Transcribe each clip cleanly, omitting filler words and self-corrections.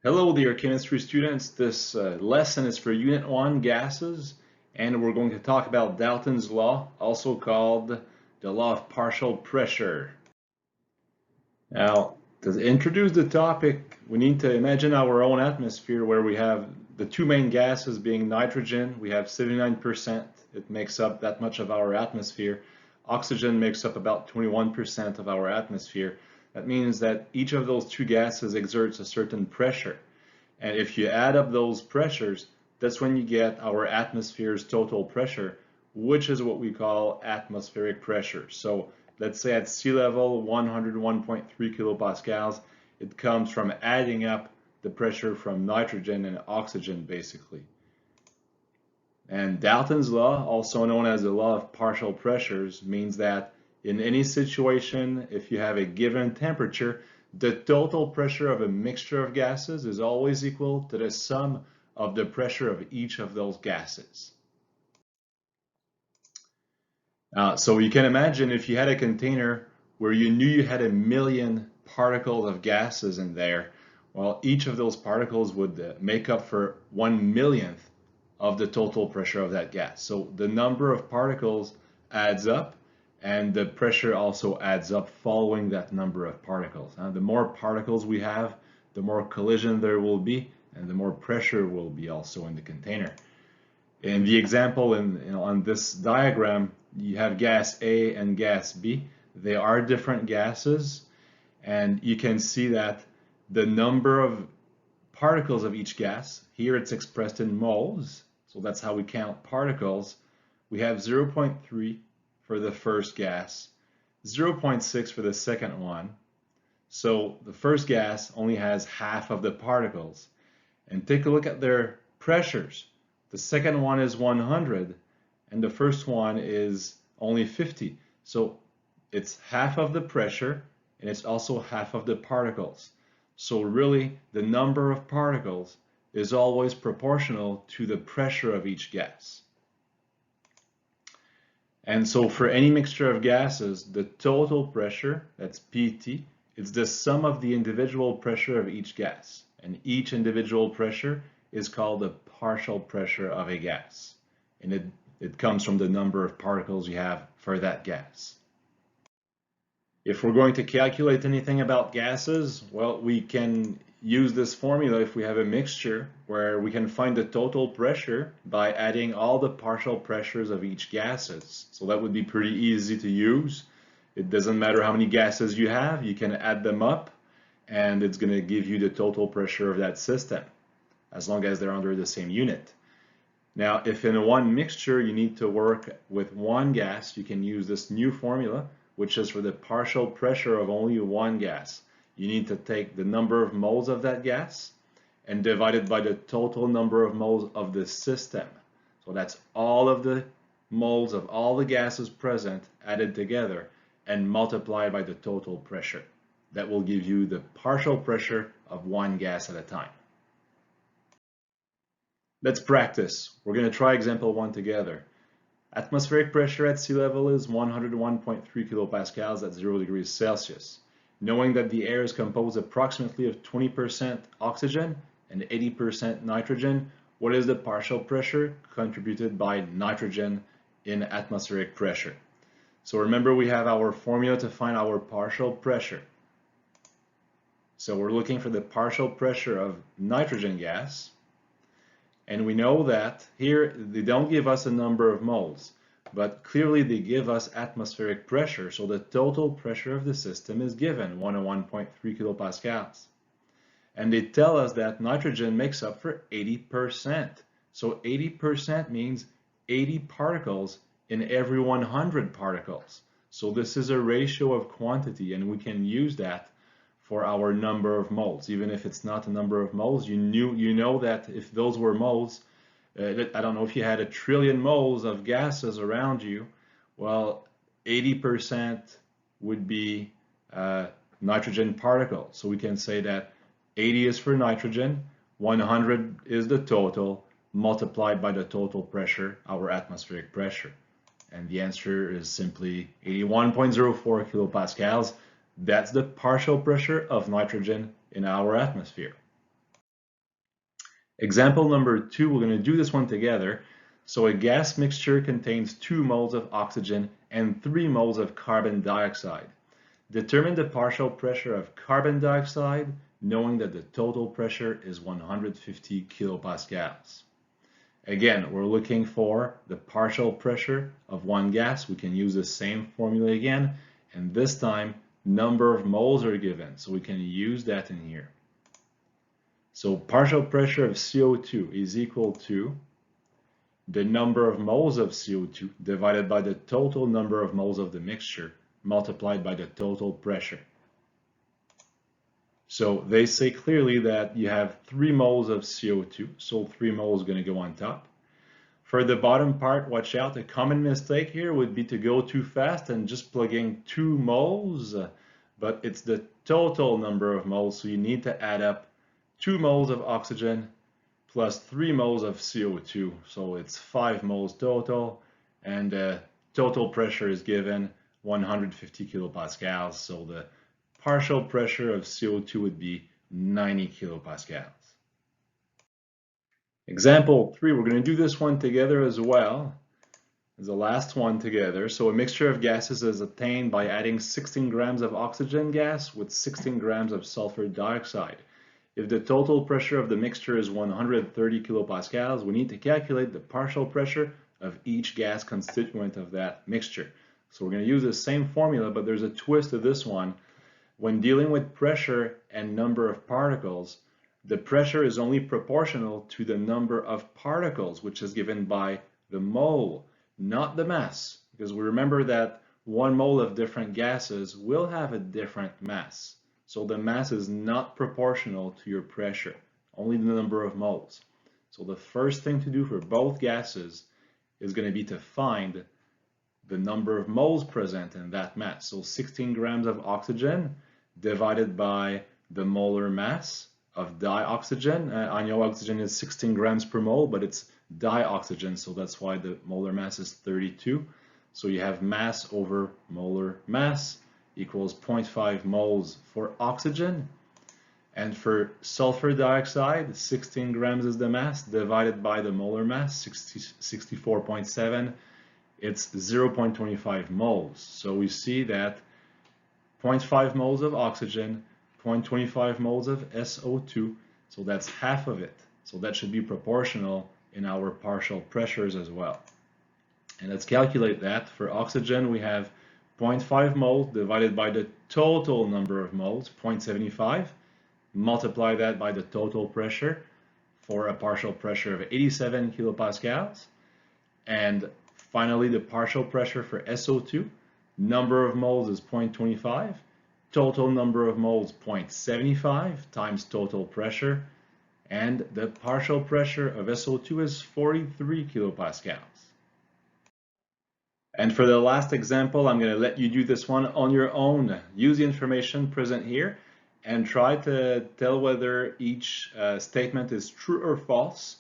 Hello dear chemistry students. This lesson is for Unit 1 gases, and we're going to talk about Dalton's law, also called the law of partial pressure. Now, to introduce the topic, we need to imagine our own atmosphere where we have the two main gases being nitrogen. We have 79%. It makes up that much of our atmosphere. Oxygen makes up about 21% of our atmosphere. That means that each of those two gases exerts a certain pressure. And if you add up those pressures, that's when you get our atmosphere's total pressure, which is what we call atmospheric pressure. So let's say at sea level, 101.3 kilopascals, it comes from adding up the pressure from nitrogen and oxygen, basically. And Dalton's law, also known as the law of partial pressures, means that in any situation, if you have a given temperature, the total pressure of a mixture of gases is always equal to the sum of the pressure of each of those gases. So you can imagine if you had a container where you knew you had 1,000,000 particles of gases in there, well, each of those particles would make up for 1/1,000,000th of the total pressure of that gas. So the number of particles adds up, and the pressure also adds up following that number of particles. The more particles we have, the more collision there will be, and the more pressure will be also in the container. In the example on this diagram, you have gas A and gas B. They are different gases, and you can see that the number of particles of each gas, here it's expressed in moles, so that's how we count particles. We have 0.3 for the first gas, 0.6 for the second one. So the first gas only has half of the particles. And take a look at their pressures. The second one is 100, and the first one is only 50. So it's half of the pressure, and it's also half of the particles. So really, the number of particles is always proportional to the pressure of each gas. And so for any mixture of gases, the total pressure, that's PT, it's the sum of the individual pressure of each gas. And each individual pressure is called the partial pressure of a gas. And it comes from the number of particles you have for that gas. If we're going to calculate anything about gases, well, we can use this formula if we have a mixture where we can find the total pressure by adding all the partial pressures of each gases. So that would be pretty easy to use. It doesn't matter how many gases you have, you can add them up and it's going to give you the total pressure of that system as long as they're under the same unit. Now, if in one mixture you need to work with one gas, you can use this new formula, which is for the partial pressure of only one gas. You need to take the number of moles of that gas and divide it by the total number of moles of the system. So that's all of the moles of all the gases present added together and multiplied by the total pressure. That will give you the partial pressure of one gas at a time. Let's practice. We're going to try example 1 together. Atmospheric pressure at sea level is 101.3 kilopascals at 0 degrees Celsius. Knowing that the air is composed approximately of 20% oxygen and 80% nitrogen, what is the partial pressure contributed by nitrogen in atmospheric pressure? So remember, we have our formula to find our partial pressure. So we're looking for the partial pressure of nitrogen gas. And we know that here they don't give us a number of moles, but clearly they give us atmospheric pressure. So the total pressure of the system is given 101.3 kilopascals. And they tell us that nitrogen makes up for 80%. So 80% means 80 particles in every 100 particles. So this is a ratio of quantity, and we can use that for our number of moles. Even if it's not a number of moles, you know that if those were moles, I don't know, if you had 1 trillion moles of gases around you, well, 80% would be nitrogen particles. So we can say that 80 is for nitrogen, 100 is the total, multiplied by the total pressure, our atmospheric pressure. And the answer is simply 81.04 kilopascals. That's the partial pressure of nitrogen in our atmosphere. Example number 2, we're going to do this one together. So a gas mixture contains 2 moles of oxygen and 3 moles of carbon dioxide. Determine the partial pressure of carbon dioxide, knowing that the total pressure is 150 kilopascals. Again, we're looking for the partial pressure of one gas. We can use the same formula again, and this time number of moles are given, so we can use that in here. So partial pressure of CO2 is equal to the number of moles of CO2 divided by the total number of moles of the mixture multiplied by the total pressure. So they say clearly that you have 3 moles of CO2, so 3 moles is going to go on top. For the bottom part, watch out, a common mistake here would be to go too fast and just plug in 2 moles, but it's the total number of moles, so you need to add up 2 moles of oxygen plus 3 moles of CO2, so it's 5 moles total, and the total pressure is given 150 kilopascals, so the partial pressure of CO2 would be 90 kilopascals. Example 3, we're going to do this one together as well as the last one together. So a mixture of gases is obtained by adding 16 grams of oxygen gas with 16 grams of sulfur dioxide. If the total pressure of the mixture is 130 kilopascals, we need to calculate the partial pressure of each gas constituent of that mixture. So we're going to use the same formula, but there's a twist to this one. When dealing with pressure and number of particles, the pressure is only proportional to the number of particles, which is given by the mole, not the mass. Because we remember that 1 mole of different gases will have a different mass. So the mass is not proportional to your pressure, only the number of moles. So the first thing to do for both gases is going to be to find the number of moles present in that mass. So 16 grams of oxygen divided by the molar mass of dioxygen. I know oxygen is 16 grams per mole, but it's dioxygen, so that's why the molar mass is 32. So you have mass over molar mass equals 0.5 moles for oxygen. And for sulfur dioxide, 16 grams is the mass divided by the molar mass, 64.7. It's 0.25 moles. So we see that 0.5 moles of oxygen, 0.25 moles of SO2, so that's half of it. So that should be proportional in our partial pressures as well. And let's calculate that. For oxygen, we have 0.5 moles divided by the total number of moles, 0.75. Multiply that by the total pressure for a partial pressure of 87 kilopascals. And finally, the partial pressure for SO2, number of moles is 0.25. Total number of moles 0.75 times total pressure, and the partial pressure of SO2 is 43 kilopascals. And for the last example, I'm going to let you do this one on your own. Use the information present here and try to tell whether each statement is true or false.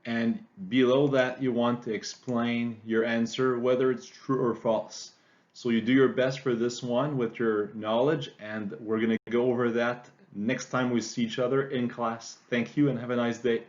And below that, you want to explain your answer, whether it's true or false. So you do your best for this one with your knowledge, and we're going to go over that next time we see each other in class. Thank you and have a nice day.